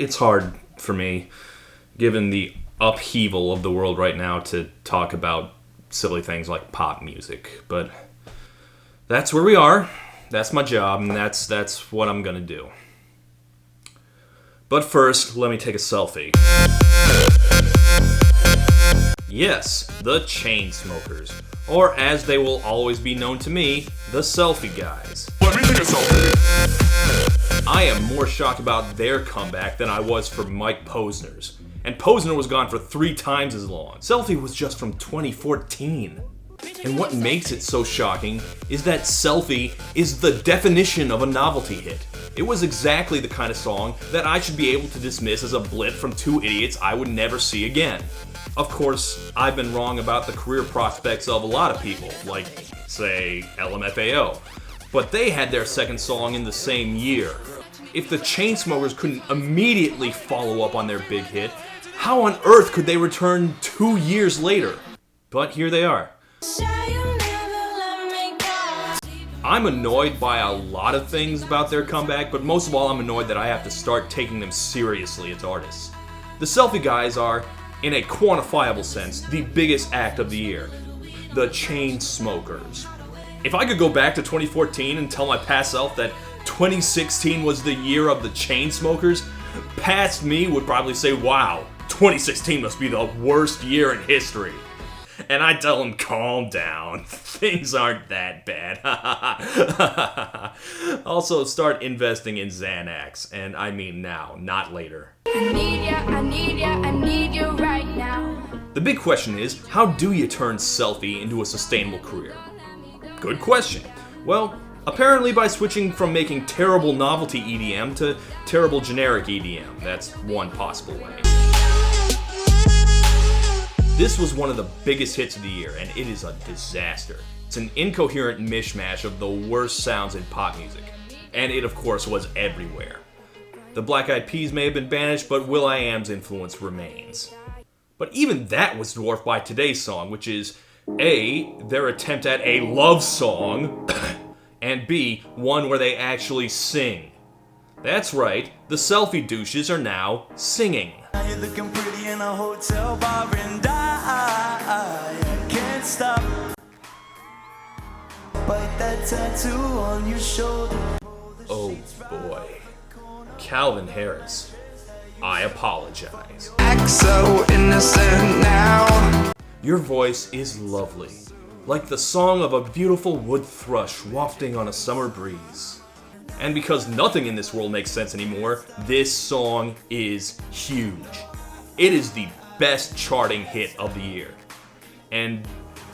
it's hard for me, given the upheaval of the world right now, to talk about silly things like pop music. But that's where we are. That's my job, and that's what I'm gonna do. But first, let me take a selfie. Yes, the Chainsmokers, or as they will always be known to me, the Selfie Guys. Let me take a selfie. I am more shocked about their comeback than I was for Mike Posner's. And Posner was gone for 3 times as long. Selfie was just from 2014. And what makes it so shocking is that Selfie is the definition of a novelty hit. It was exactly the kind of song that I should be able to dismiss as a blip from 2 idiots I would never see again. Of course, I've been wrong about the career prospects of a lot of people, like, say, LMFAO. But they had their second song in the same year. If the Chainsmokers couldn't immediately follow up on their big hit, how on earth could they return 2 years later? But here they are. I'm annoyed by a lot of things about their comeback, but most of all I'm annoyed that I have to start taking them seriously as artists. The Selfie Guys are, in a quantifiable sense, the biggest act of the year. The Chainsmokers. If I could go back to 2014 and tell my past self that 2016 was the year of the Chainsmokers, past me would probably say, wow, 2016 must be the worst year in history. And I tell him, calm down. Things aren't that bad. Also, start investing in Xanax. And I mean now, not later. I need you right now. The big question is, how do you turn Selfie into a sustainable career? Good question. Well, apparently by switching from making terrible novelty EDM to terrible generic EDM. That's one possible way. This was one of the biggest hits of the year, and it is a disaster. It's an incoherent mishmash of the worst sounds in pop music. And it, of course, was everywhere. The Black Eyed Peas may have been banished, but will.i.am's influence remains. But even that was dwarfed by today's song, which is A, their attempt at a love song, and B, one where they actually sing. That's right, the Selfie douches are now singing. You're looking pretty in a hotel bar and I can't stop. Bite that tattoo on your shoulder. Oh boy. Calvin Harris, I apologize. Act so innocent now. Your voice is lovely, like the song of a beautiful wood thrush wafting on a summer breeze. And because nothing in this world makes sense anymore, this song is huge. It is the best charting hit of the year. And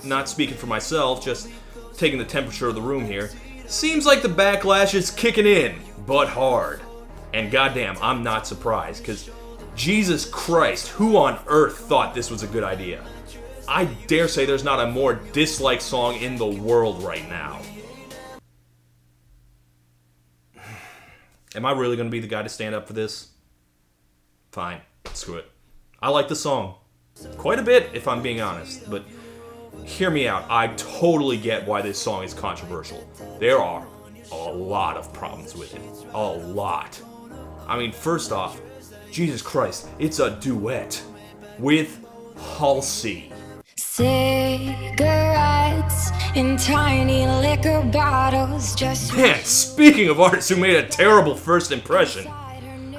not speaking for myself, just taking the temperature of the room here, seems like the backlash is kicking in, but hard. And goddamn, I'm not surprised, because Jesus Christ, who on earth thought this was a good idea? I dare say there's not a more disliked song in the world right now. Am I really going to be the guy to stand up for this? Fine, screw it. I like the song. Quite a bit, if I'm being honest, but hear me out. I totally get why this song is controversial. There are a lot of problems with it. A lot. I mean, first off, Jesus Christ, it's a duet with Halsey. Cigarettes in tiny liquor bottles just... Man, speaking of artists who made a terrible first impression,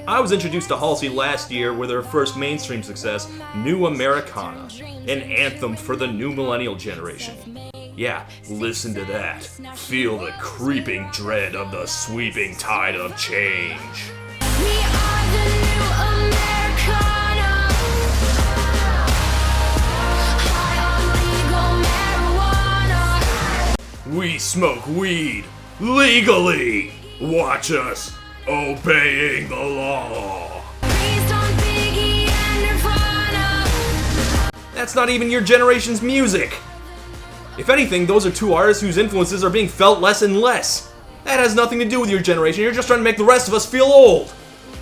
I was introduced to Halsey last year with her first mainstream success, New Americana, an anthem for the new Millennial generation. Yeah, listen to that. Feel the creeping dread of the sweeping tide of change. We are the new Americana. High on legal marijuana. We smoke weed legally. Watch us obeying the law. Raised on Biggie and Nirvana. That's not even your generation's music. If anything, those are two artists whose influences are being felt less and less. That has nothing to do with your generation. You're just trying to make the rest of us feel old.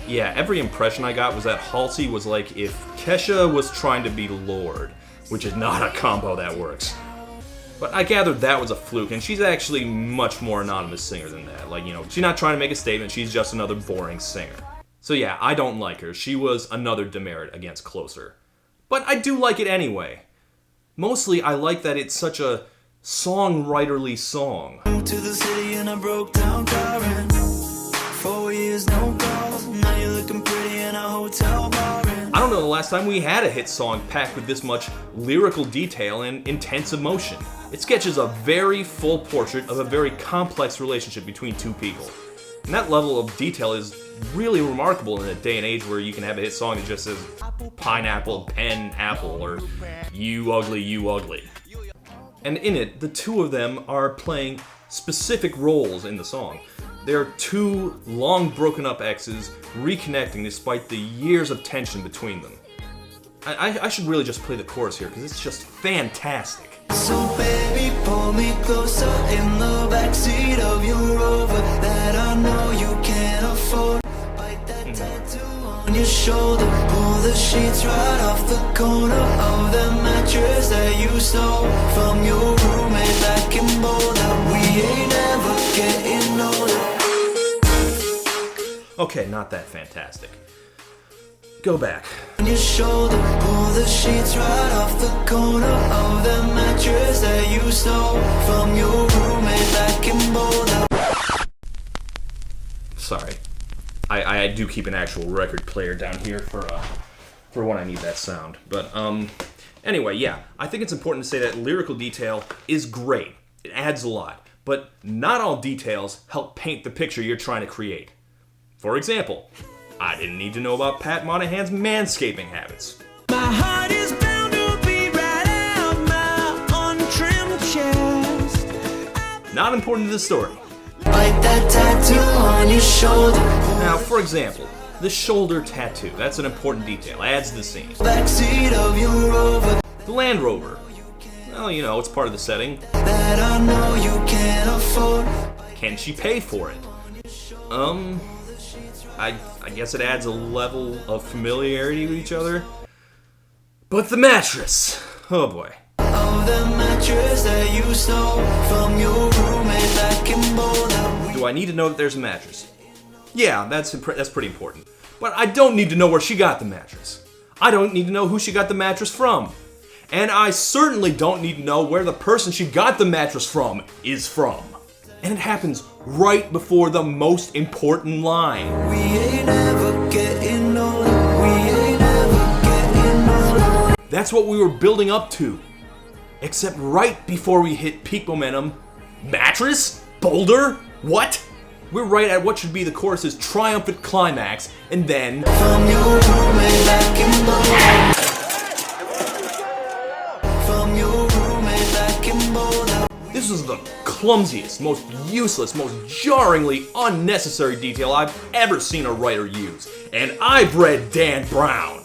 Yeah, every impression I got was that Halsey was like if Kesha was trying to be Lorde, which is not a combo that works. But I gathered that was a fluke, and she's actually much more anonymous singer than that. Like, you know, she's not trying to make a statement, she's just another boring singer. So yeah, I don't like her. She was another demerit against Closer. But I do like it anyway. Mostly, I like that it's such a songwriterly song. To the city in a broke down car and 4 years no calls. Now you're looking pretty in a hotel bar. I don't know the last time we had a hit song packed with this much lyrical detail and intense emotion. It sketches a very full portrait of a very complex relationship between two people. And that level of detail is really remarkable in a day and age where you can have a hit song that just says pineapple, pen, apple, or you ugly, you ugly. And in it, the two of them are playing specific roles in the song. They're two long broken up exes reconnecting despite the years of tension between them. I should really just play the chorus here because it's just fantastic. So baby, pull me closer in the backseat of your Rover that I know you can't afford. Bite that tattoo on your shoulder, pull the sheets right off the corner of the mattress that you stole from your roommate back in Boulder. We ain't ever getting older. Okay, not that fantastic. Go back. On your shoulder, pull the sheets right off the corner of the mattress that you stole from your roommate back in Boulder. Sorry. I do keep an actual record player down here for when I need that sound. But anyway, yeah, I think it's important to say that lyrical detail is great. It adds a lot, but not all details help paint the picture you're trying to create. For example, I didn't need to know about Pat Monahan's manscaping habits. My heart is bound to be right out my untrimmed chest. Not important to the story. Bite that tattoo on your shoulder. Now, for example, the shoulder tattoo. That's an important detail. Adds to the scene. Backseat of your Rover The Land Rover. Well, you know, it's part of the setting. that I know you can't afford. Can she pay for it? I guess it adds a level of familiarity with each other. But the mattress. Oh boy. Of the mattress that you stole from your roommate back in Boulder. Do I need to know that there's a mattress? Yeah, that's pretty important. But I don't need to know where she got the mattress. I don't need to know who she got the mattress from. And I certainly don't need to know where the person she got the mattress from is from. And it happens right before the most important line. We ain't ever getting older. We ain't ever getting older. That's what we were building up to. Except right before we hit peak momentum, mattress? Boulder? What? We're right at what should be the chorus's triumphant climax, and then From your roommate back in Boulder. From your roommate back in Boulder. this was the clumsiest, most useless, most jarringly unnecessary detail I've ever seen a writer use. And I've read Dan Brown.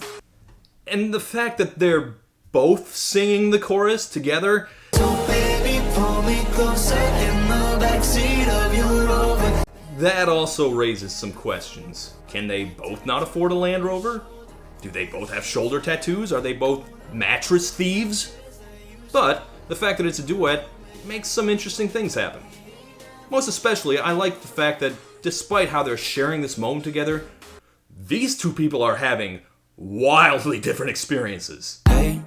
And the fact that they're both singing the chorus together. So baby, pull me closer in the backseat of your Rover. That also raises some questions. Can they both not afford a Land Rover? Do they both have shoulder tattoos? Are they both mattress thieves? But the fact that it's a duet makes some interesting things happen. Most especially, I like the fact that despite how they're sharing this moment together, these two people are having wildly different experiences. Hey,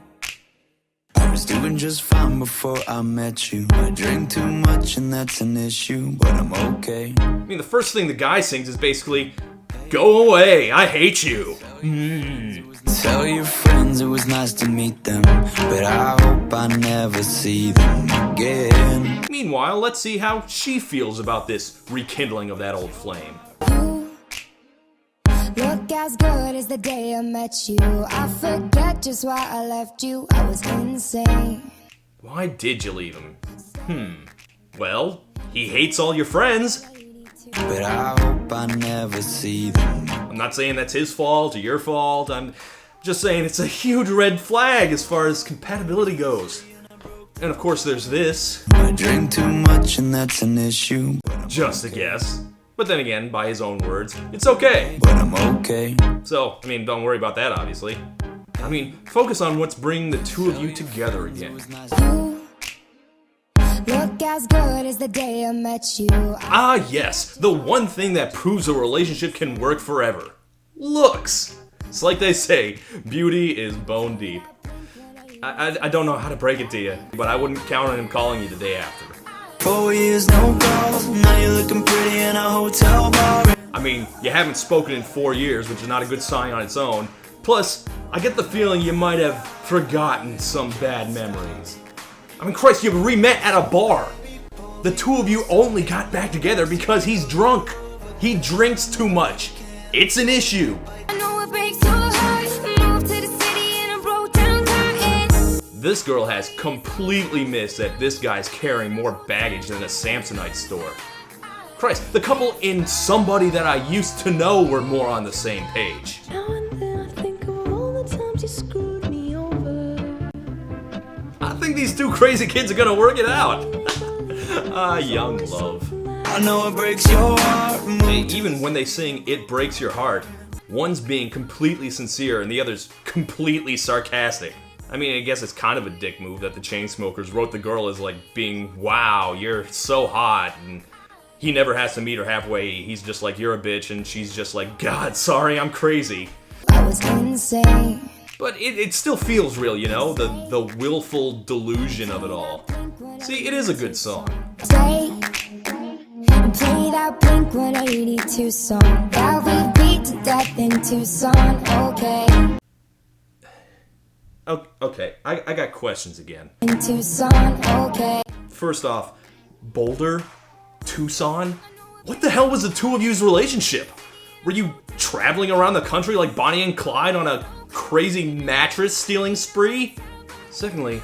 I was doing just fine before I met you. I drink too much and that's an issue, but I'm okay. I mean, the first thing the guy sings is basically, "Go away, I hate you." Tell your friends it was nice to meet them, but I hope I never see them again. Meanwhile, let's see how she feels about this rekindling of that old flame. Look as good as the day I met you. I forget just why I left you. I was insane. Why did you leave him? Well, he hates all your friends. But I hope I never see them. I'm not saying that's his fault or your fault. I'm just saying it's a huge red flag as far as compatibility goes. And of course there's this. I drink too much and that's an issue, Just a guess. But then again, by his own words, it's okay. but I'm okay. So, I mean, don't worry about that, obviously. I mean, focus on what's bringing the two of you together again. You look as good as the day I met you. Ah, yes, the one thing that proves a relationship can work forever. looks. It's like they say, beauty is bone deep. I don't know how to break it to you, but I wouldn't count on him calling you the day after. 4 years, no calls. Now you're looking pretty in a hotel bar. I mean, you haven't spoken in 4 years, which is not a good sign on its own. Plus, I get the feeling you might have forgotten some bad memories. I mean, Christ, you re-met at a bar. The two of you only got back together because he's drunk. He drinks too much. It's an issue. This girl has completely missed that this guy's carrying more baggage than a Samsonite store. Christ, the couple in Somebody That I Used to Know were more on the same page. Now and then I think of all the times you screwed me over. I think these two crazy kids are gonna work it out. Young love. I know it breaks your heart. Hey, even when they sing It Breaks Your Heart, one's being completely sincere and the other's completely sarcastic. I mean, I guess it's kind of a dick move that the Chainsmokers wrote the girl as like being, wow, you're so hot, and he never has to meet her halfway. He's just like, you're a bitch, and she's just like, God, sorry, I'm crazy. I was insane. But it still feels real, you know? The willful delusion of it all. See, it is a good song. Stay and play that Blink 182 song that we beat to death in Tucson, okay? Okay, I got questions again. In Tucson, okay? First off, Boulder? Tucson? What the hell was the two of you's relationship? Were you traveling around the country like Bonnie and Clyde on a crazy mattress stealing spree? Secondly,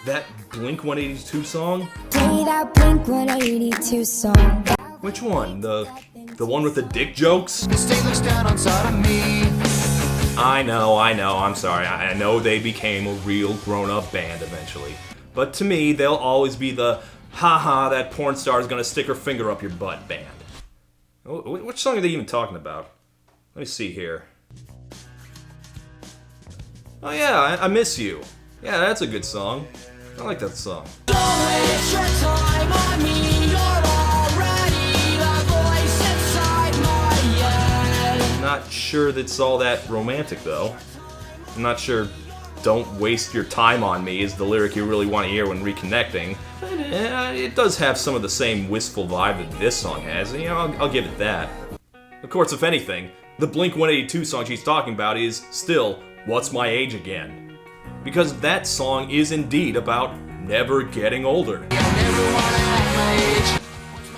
that Blink 182 song? Play that Blink 182 song. Which one? The one with the dick jokes? The state looks down on sodomy. I know, I'm sorry. I know they became a real grown-up band eventually. But to me, they'll always be the haha, that porn star is gonna stick her finger up your butt band. Which song are they even talking about? Let me see here. Oh yeah, I Miss You. Yeah, that's a good song. I like that song. Don't waste your time on me, you're already the voice inside my head. Not sure that's all that romantic though. I'm not sure don't waste your time on me is the lyric you really want to hear when reconnecting. It does have some of the same wistful vibe that this song has, and I'll give it that. Of course, if anything, the Blink 182 song she's talking about is still What's My Age Again? Because that song is indeed about never getting older.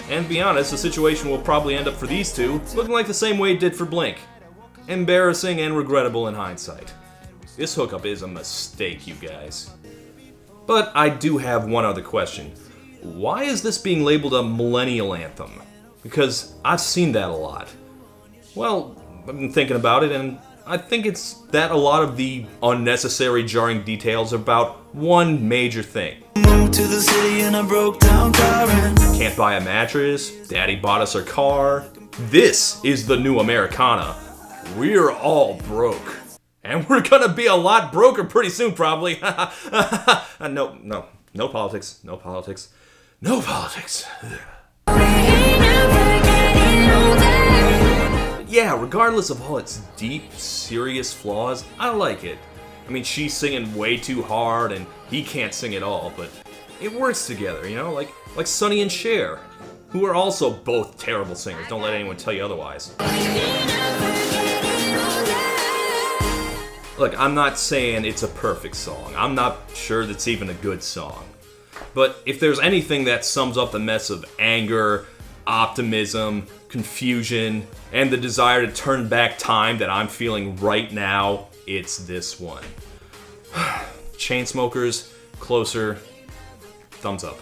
And to be honest, the situation will probably end up for these two looking like the same way it did for Blink. Embarrassing and regrettable in hindsight. This hookup is a mistake, you guys. But I do have one other question. Why is this being labeled a Millennial anthem? Because I've seen that a lot. Well, I've been thinking about it, and I think it's that a lot of the unnecessary jarring details are about one major thing. Moved to the city in a broke down car and Can't buy a mattress, Daddy bought us our car. This is the new Americana. We're all broke. And we're gonna be a lot broker pretty soon, probably. No politics, no politics, no politics. Yeah, regardless of all its deep, serious flaws, I like it. I mean, she's singing way too hard, and he can't sing at all, but it works together, you know, like Sonny and Cher, who are also both terrible singers. Don't let anyone tell you otherwise. Look, I'm not saying it's a perfect song. I'm not sure that's even a good song. But if there's anything that sums up the mess of anger, optimism, confusion, and the desire to turn back time that I'm feeling right now, it's this one. Chainsmokers, Closer, thumbs up.